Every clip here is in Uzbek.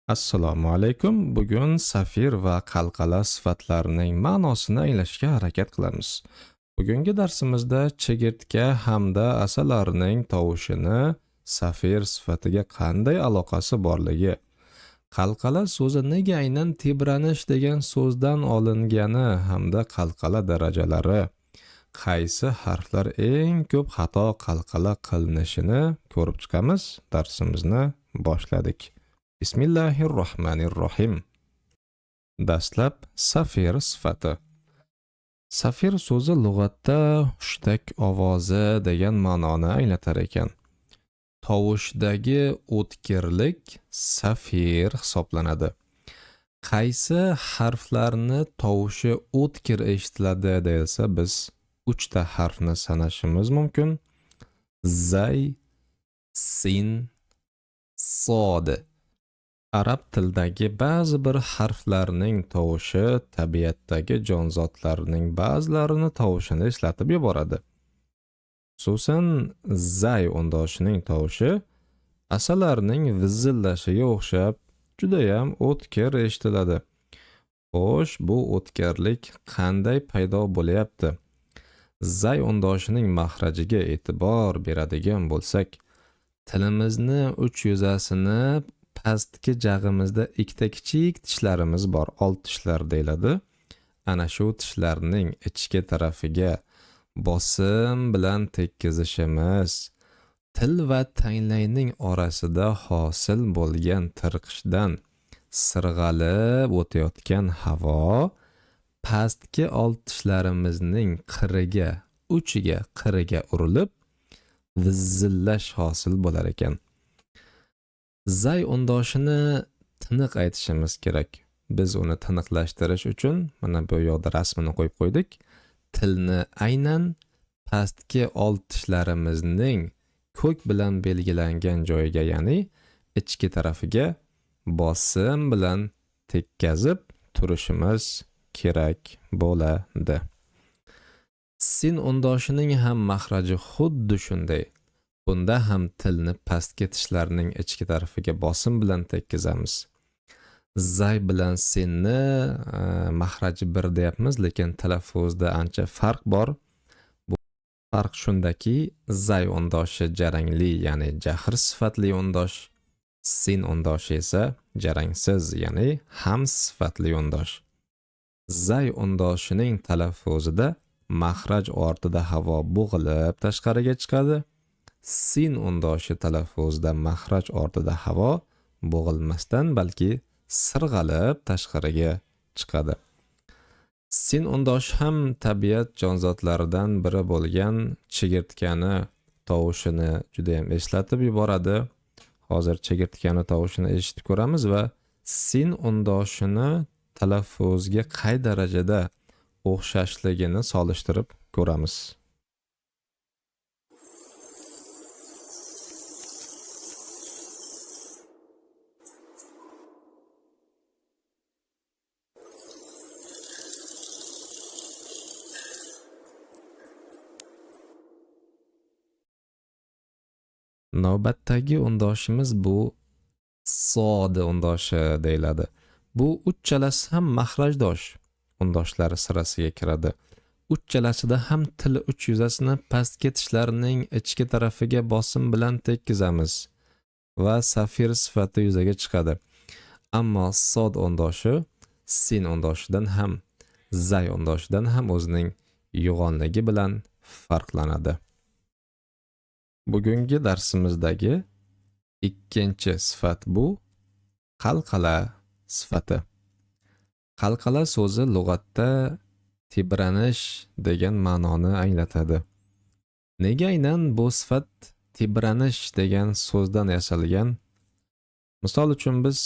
Assalomu alaykum. Bugun safir va qalqala sifatlarining ma'nosini anglashga harakat qilamiz. Bugungi darsimizda chigirtka hamda asalarining tovushini safir sifatiga qanday aloqasi borligi, qalqala so'zi nega aynan tebranish degan so'zdan olingani hamda qalqala darajalari, qaysi harflar eng ko'p xato qalqala qilinishini ko'rib chiqamiz. Darsimizni boshladik. Bismillahirrohmanirrohim. Dastlab safir sifati. Safir so'zi lug'atda hushtak ovozi degan ma'noni anglatar ekan. Tovushdagi o'tkirlik safir hisoblanadi. Qaysi harflarni tovushi o'tkir eshitiladi desa, biz 3 ta harfni sanashimiz mumkin. Zay, sin, sod. Arab tilidagi ba'zi bir harflarning tovushi tabiatdagi jonzotlarning ba'zilarini tovushini eslatib yuboradi. Xususan, zay o'ndoshining tovushi asalarning vizillashiga o'xshab judayam o'tkir eshitiladi. Xo'sh, bu o'tkirlik qanday paydo bo'lyapti? Zay o'ndoshining mahrajiga e'tibor beradigan bo'lsak, tilimizni uch yuzasini pastki jag'imizda ikkita kichik tishlarimiz bor, old tishlar deyiladi. Ana shu tishlarning ichki tarafiga bosim bilan tekkizishimiz til va tanglayning orasida hosil bo'lgan tirqishdan sirg'alib o'tayotgan havo pastki old tishlarimizning qiriga urilib vizillash hosil bo'lar ekan. Zay o'ndoshini tiniq aytishimiz kerak. Biz uni tiniqlashtirish uchun mana bu yoqda rasmini qo'yib qo'ydik. Tilni aynan pastki old tishlarimizning ko'k bilan belgilangan joyiga, ya'ni ichki tarafiga bosim bilan tekkazib turishimiz kerak bo'ladi. Sin o'ndoshining ham mahraji xuddi shunday. Bunda ham tilni pastki tishlarning ichki tarafiga bosim bilan tekkizamiz. Zay bilan sinni mahraji bir deyapmiz, lekin talaffuzda ancha farq bor. Bu farq shundaki, zay o'ndoshi jarangli, ya'ni jahr sifatli o'ndosh, sin o'ndoshi esa jarangsiz, ya'ni hams sifatli o'ndosh. Zay o'ndoshining talaffuzida mahraj ortida havo bo'g'ilib tashqariga chiqadi. Sin o'ndoshi talaffuzida mahraj ortida havo bo'g'ilmasdan, balki sirg'alib tashqariga chiqadi. Sin o'ndoshi ham tabiat jonzotlaridan biri bo'lgan chigirtkani tovushini juda ham eslatib yuboradi. Hozir chigirtkani tovushini eshitib ko'ramiz va sin o'ndoshini talaffuzga qay darajada o'xshashligini solishtirib ko'ramiz. Navbatdagi o'ndoshimiz bu sod o'ndoshi deyiladi. Bu uchalasi ham mahrajdosh o'ndoshlari sirasiga kiradi. Uchalasida ham til uch yuzasini pastki tishlarining ichki tarafiga bosim bilan tekkizamiz va safir sifati yuzaga chiqadi. Ammo sod o'ndoshi sin o'ndoshidan ham, zay o'ndoshidan ham o'zining yo'g'onligi bilan farqlanadi. Bugungi darsimizdagi ikkinchi sifat bu qalqala sifati. Qalqala so'zi lug'atda tebranish degan ma'noni anglatadi. Nega aynan bu sifat tebranish degan so'zdan yasalgan? Misol uchun biz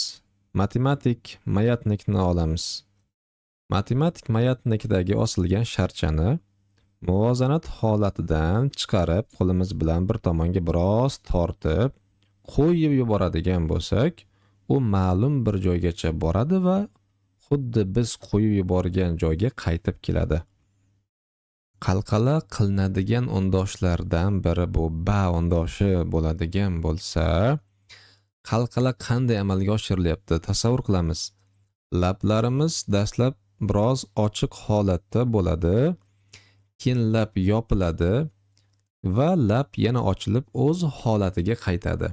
matematik mayatnikni olamiz. Matematik mayatnikdagi osilgan sharchani muvozanat holatidan chiqarib, qo'limiz bilan bir tomonga biroz tortib, qo'yib yuboradigan bo'lsak, u ma'lum bir joygacha boradi va xuddi biz qo'yib yuborgan joyga qaytib keladi. Qalqala qilinadigan o'ndoshlardan biri bu ba o'ndoshi bo'ladigan bo'lsa, Qalqala qanday amalga oshirilyapti tasavvur qilamiz. Lablarimiz dastlab biroz ochiq holatda bo'ladi, keyin lab yopiladi va lab yana ochilib o'z holatiga qaytadi.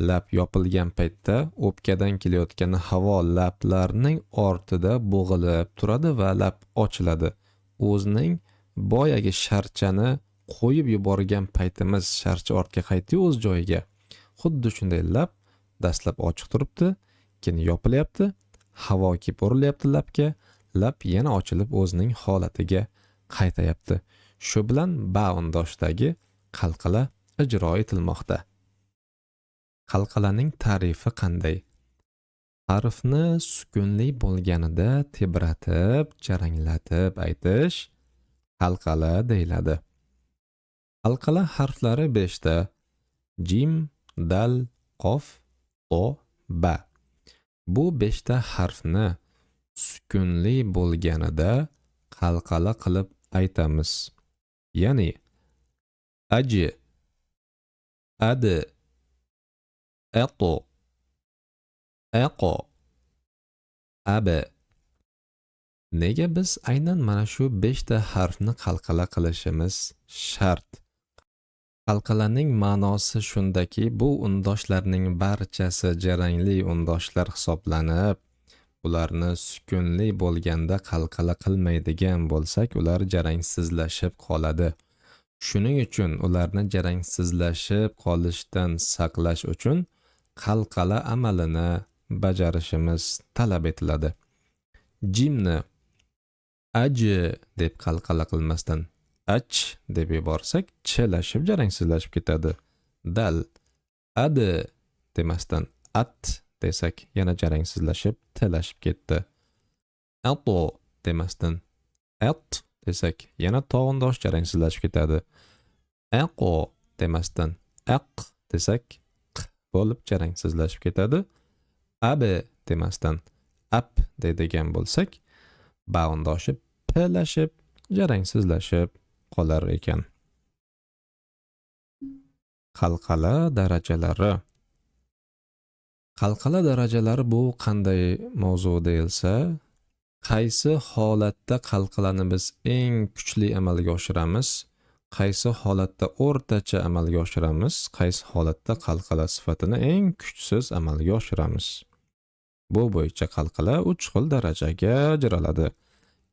Lab yopilgan paytda o'pkadan kelayotgan havo lablarning ortida bo'g'ilib turadi va lab ochiladi. O'zining boyagi sharchani qo'yib yuborgan paytimiz sharcha ortga qaytdi o'z joyiga. Xuddi shunday lab dastlab ochiq turibdi, keyin yopilyapti, havo kelib urilyapti labga, lab yana ochilib o'zining holatiga qaytayapti. Shu bilan ba undoshdagi qalqala ijro etilmoqda. Qalqalaning ta'rifi qanday? Harfni sukunli bo'lganida tebratib, jaranglatib aytish qalqala deyiladi. Qalqala harflari 5 ta: jim, dal, qof, to, ba. Bu 5 ta harfni sukunli bo'lganida qalqala qilib aytamiz. Ya'ni aji, adi, eto, eqo, abi. Nega biz aynan mana shu 5 ta harfni qalqala qilishimiz shart? Qalqalaning ma'nosi shundaki, bu undoshlarning barchasi jarangli undoshlar hisoblanib, ularni sukunli bo'lganda qalqala qilmaydigan bo'lsak, ular jarangsizlashib qoladi. Shuning uchun ularni jarangsizlashib qolishdan saqlash uchun qalqala amalini bajarishimiz talab etiladi. Jimni aji deb qalqala qilmasdan ach deb yuborsak, chelashib jarangsizlashib ketadi. Dal adi demasdan at desak, yana jarangsizlashib telashib ketdi. Ato demasdan at desak, yana tog'undosh jarangsizlashib ketadi. Aqo demasdan aq desak, q bo'lib jarangsizlashib ketadi. Abi demasdan ap deydigan bo'lsak, baundoshi plashib jarangsizlashib qolar ekan. Qalqala darajalari. Qalqala darajalari bu qanday mavzu deyilsa, qaysi holatda qalqalani biz eng kuchli amalga oshiramiz, qaysi holatda o'rtacha amalga oshiramiz, qaysi holatda qalqala sifatini eng kuchsiz amalga oshiramiz. Bu bo'yicha qalqala 3 xil darajaga ajraladi: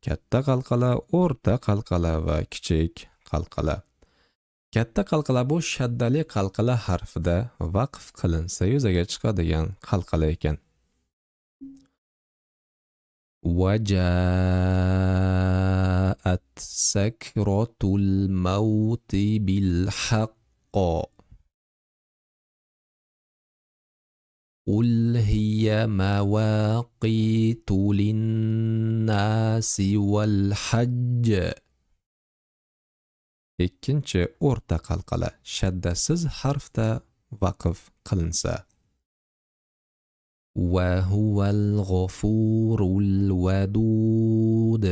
katta qalqala, o'rta qalqala va kichik qalqala. Katta qalqala bu shaddali qalqala harfida vaqf qilinsa yuzaga chiqadigan qalqala ekan. وَجَاءَتْ سَكْرَةُ الْمَوْتِ بِالْحَقِّ قُلْ هِيَ مَوَاقِيتُ لِلنَّاسِ وَالْحَجِّ. Ikkinchi o'rta qalqala shaddasiz harfda vaqf qilinsa: وَهُوَ الْغَفُورُ الْوَدُودُ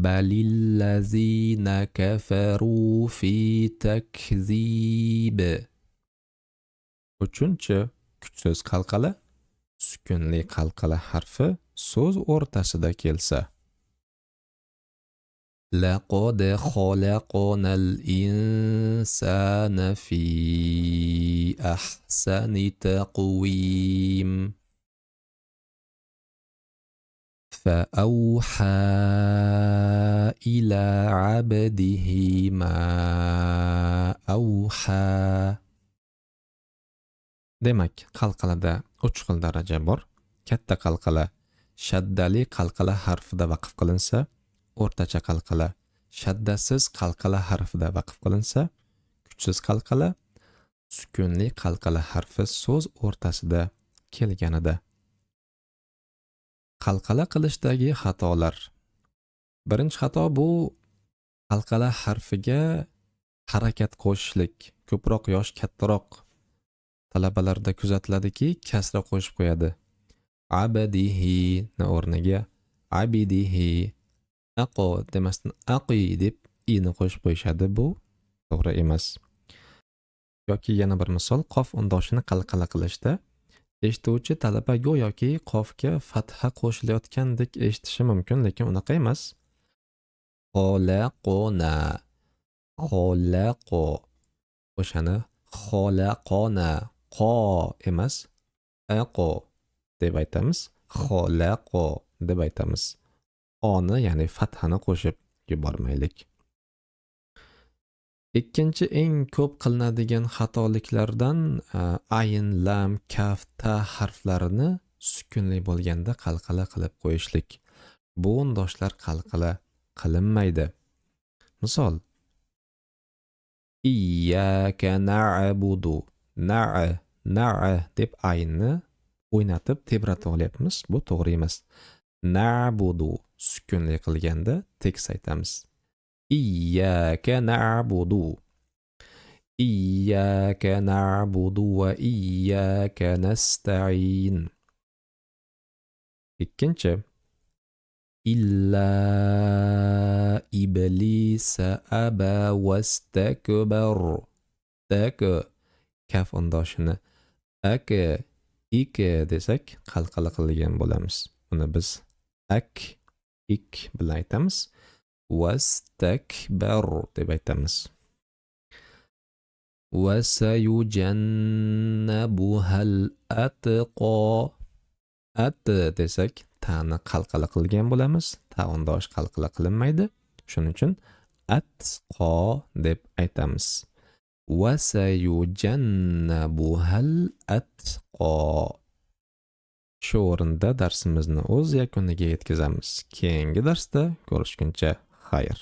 بَلِ الَّذِينَ كَفَرُوا فِي تَكْذِيبٍ. Uchinchi kuchsiz qalqala sukunli qalqala harfi so'z o'rtasida kelsa: لَقَدْ خَلَقْنَا الْإِنسَانَ فِي أَحْسَنِ تَقْوِيمٍ فَأَوْحَى إِلَى عَبْدِهِ مَا أَوْحَى. Demak, qalqalada 3 xil daraja bor. Katta qalqala shaddali qalqala harfida vaqf qilinsa, o'rtacha qalqala shaddasiz qalqala harfida vaqf qilinsa, kuchsiz qalqala sukunli qalqala harfi so'z o'rtasida kelganida. Qalqala qilishdagi xatolar. Birinchi xato bu qalqala harfiga harakat qo'shishlik. Ko'proq yosh kattaroq talabalarda kuzatiladiki, kasra qo'shib qo'yadi. Abadihi na o'rniga abidihi, aqo demasdan aqi deb i'ni qo'shib qo'yishadi. Bu to'g'ri emas. Yoki yana bir misol, qof undoshini qalqala qilishda eshituvchi talaba go'yoki qofga fatha qo'shilayotgandek eshitishi mumkin, lekin unaqa emas. Xolaqona, xolaqo. O'shani xolaqona, qo emas, aqo deb aytamiz. Xolaqo deb aytamiz. Oni, ya'ni fathani qo'shib yubormaylik. Ikkinchi eng ko'p qilinadigan xatoliklardan ayn, lam, kaf, ta harflarini sukunli bo'lganda qalqala qilib qo'yishlik. Bu undoshlar qalqala qilinmaydi. Misol: iyyaka na'budu. Na'a deb aynni o'ynatib tebratib olyapmiz. Bu to'g'ri emas. Na'budu sukunli qilganda tekis aytamiz. Iyyaka na'budu. Iyyaka na'budu va iyyaka nasta'in. Ikkinchi: illa iblisa aba wastakbar. Kaf undoshini aka, ik desak qalqala qilgan bo'lamiz. Uni biz ak, ik bilan aytamiz. Wastakbar deb aytamiz. Wasayujannabuhal atqa. At desak ta'ni qalqala qilgan bo'lamiz. Ta undosh qalqala qilinmaydi. Shuning uchun atqo deb aytamiz. Wasayujannabuhal atqa. Shu o'rinda darsimizni o'z yakuniga yetkazamiz. Keyingi darsda ko'rishguncha xayr.